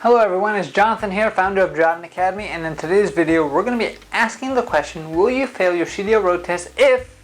Hello everyone, it's Jonathan here, founder of Jotun Academy, and in today's video we're going to be asking the question, will you fail your CDL road test if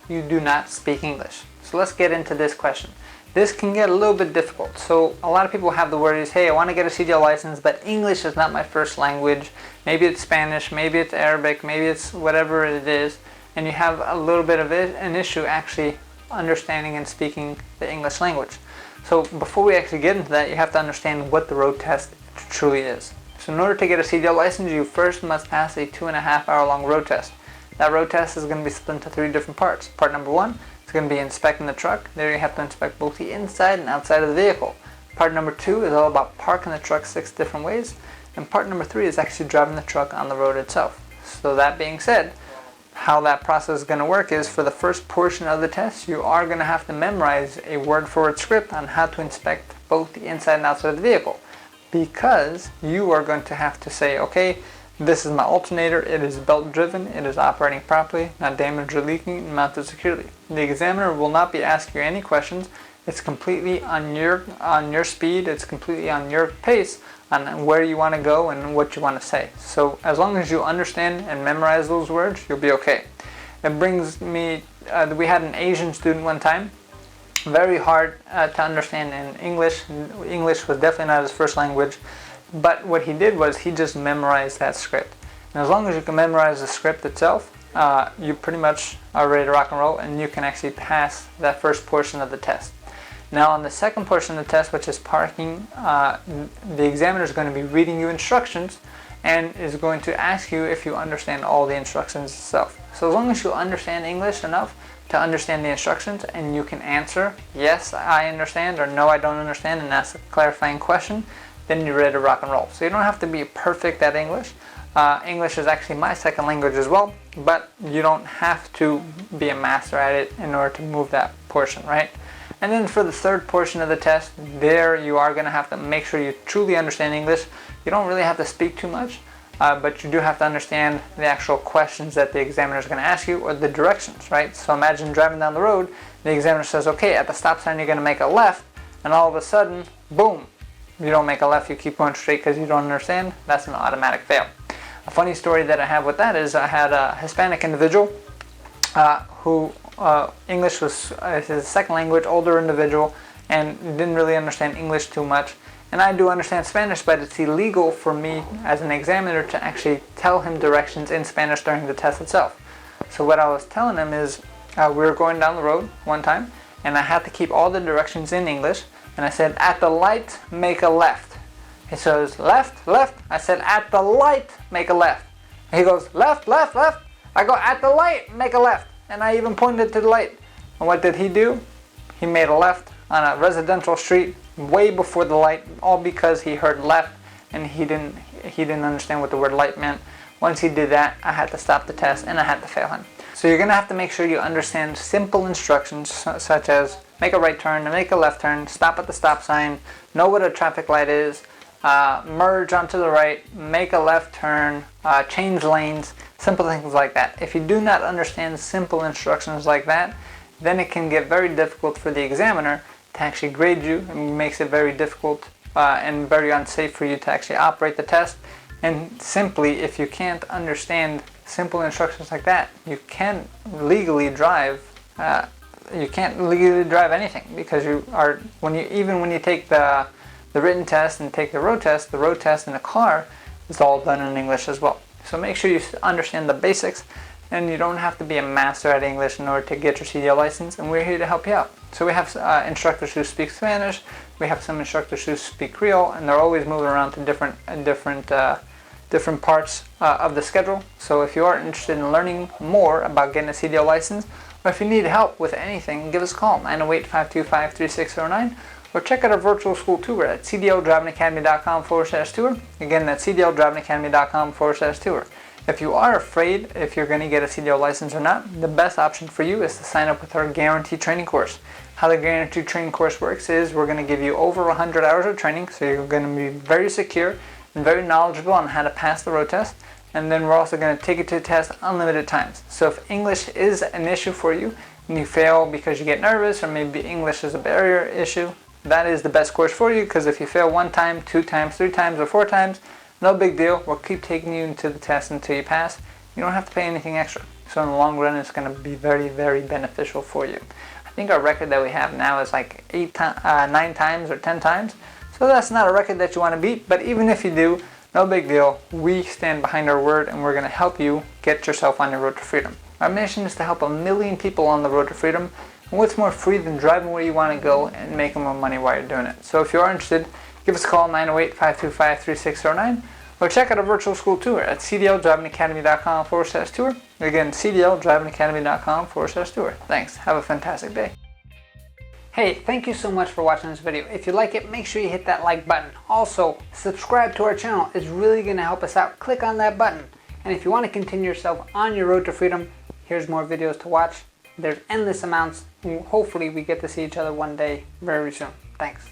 you do not speak English? So let's get into this question. This can get a little bit difficult. So a lot of people have the worries, hey, I want to get a CDL license, but English is not my first language. Maybe it's Spanish, maybe it's Arabic, maybe it's whatever it is, and you have a little bit of an issue actually understanding and speaking the English language. So before we actually get into that, you have to understand what the road test truly is. So in order to get a CDL license, you first must pass a 2.5 hour long road test. That road test is going to be split into 3 different parts. Part number 1 is going to be inspecting the truck. There you have to inspect both the inside and outside of the vehicle. Part number 2 is all about parking the truck 6 different ways. And part number 3 is actually driving the truck on the road itself. So that being said, how that process is going to work is for the first portion of the test, you are going to have to memorize a word-for-word script on how to inspect both the inside and outside of the vehicle. Because you are going to have to say, okay, this is my alternator, it is belt driven, it is operating properly, not damaged or leaking, and mounted securely. The examiner will not be asking you any questions. It's completely on your speed, it's completely on your pace, on where you want to go and what you want to say. So as long as you understand and memorize those words, you'll be okay. It brings me, we had an Asian student one time, very hard to understand in English. English was definitely not his first language, but what he did was he just memorized that script. And as long as you can memorize the script itself, you pretty much are ready to rock and roll, and you can actually pass that first portion of the test. Now on the second portion of the test, which is parking, the examiner is going to be reading you instructions and is going to ask you if you understand all the instructions itself. So as long as you understand English enough to understand the instructions and you can answer, yes, I understand, or no, I don't understand, and ask a clarifying question, then you're ready to rock and roll. So you don't have to be perfect at English. English is actually my second language as well, but you don't have to be a master at it in order to move that portion, right? And then for the third portion of the test, there you are going to have to make sure you truly understand English. You don't really have to speak too much, but you do have to understand the actual questions that the examiner is going to ask you, or the directions, right? So imagine driving down the road, the examiner says, okay, at the stop sign you're going to make a left, and all of a sudden, boom, you don't make a left, you keep going straight because you don't understand. That's an automatic fail. A funny story that I have with that is I had a Hispanic individual who English was his second language, older individual, and didn't really understand English too much. And I do understand Spanish, but it's illegal for me as an examiner to actually tell him directions in Spanish during the test itself. So what I was telling him is we were going down the road one time, and I had to keep all the directions in English, and I said, at the light, make a left. He says, left, left. I said, at the light, make a left. And he goes, left, left, left. I go, at the light, make a left. And I even pointed to the light. And what did he do? He made a left on a residential street way before the light, all because he heard left and he didn't understand what the word light meant. Once he did that, I had to stop the test and I had to fail him. So you're going to have to make sure you understand simple instructions such as make a right turn, make a left turn, stop at the stop sign, know what a traffic light is, merge onto the right, make a left turn, change lanes, simple things like that. If you do not understand simple instructions like that, then it can get very difficult for the examiner to actually grade you, and makes it very difficult and very unsafe for you to actually operate the test. And simply, if you can't understand simple instructions like that, you can't legally drive. You can't legally drive anything, because you are when you take the written test and take the road test in the car is all done in English as well. So make sure you understand the basics, and you don't have to be a master at English in order to get your CDL license, and we're here to help you out. So we have instructors who speak Spanish, we have some instructors who speak Creole, and they're always moving around to different parts of the schedule. So if you are interested in learning more about getting a CDL license, or if you need help with anything, give us a call, 908-525-3609, or check out our virtual school tour at cdldrivingacademy.com/tour. Again, that's cdldrivingacademy.com/tour. If you are afraid if you're going to get a CDL license or not, the best option for you is to sign up with our Guaranteed Training course. How the Guaranteed Training course works is we're going to give you over 100 hours of training, so you're going to be very secure and very knowledgeable on how to pass the road test. And then we're also going to take you to the test unlimited times. So if English is an issue for you and you fail because you get nervous, or maybe English is a barrier issue, that is the best course for you, because if you fail 1 time, 2 times, 3 times, or 4 times, no big deal. We'll keep taking you into the test until you pass. You don't have to pay anything extra. So in the long run, it's going to be very, very beneficial for you. I think our record that we have now is like 9 times or 10 times. So that's not a record that you want to beat, but even if you do, no big deal. We stand behind our word, and we're going to help you get yourself on your road to freedom. Our mission is to help 1 million people on the road to freedom. And what's more free than driving where you want to go and making more money while you're doing it? So if you are interested, give us a call, 908-525-3609, or check out our virtual school tour at cdldrivingacademy.com/tour. Again, cdldrivingacademy.com/tour. Thanks. Have a fantastic day. Hey, thank you so much for watching this video. If you like it, make sure you hit that like button. Also, subscribe to our channel. It's really going to help us out. Click on that button. And if you want to continue yourself on your road to freedom, here's more videos to watch. There's endless amounts. Hopefully we get to see each other one day very soon. Thanks.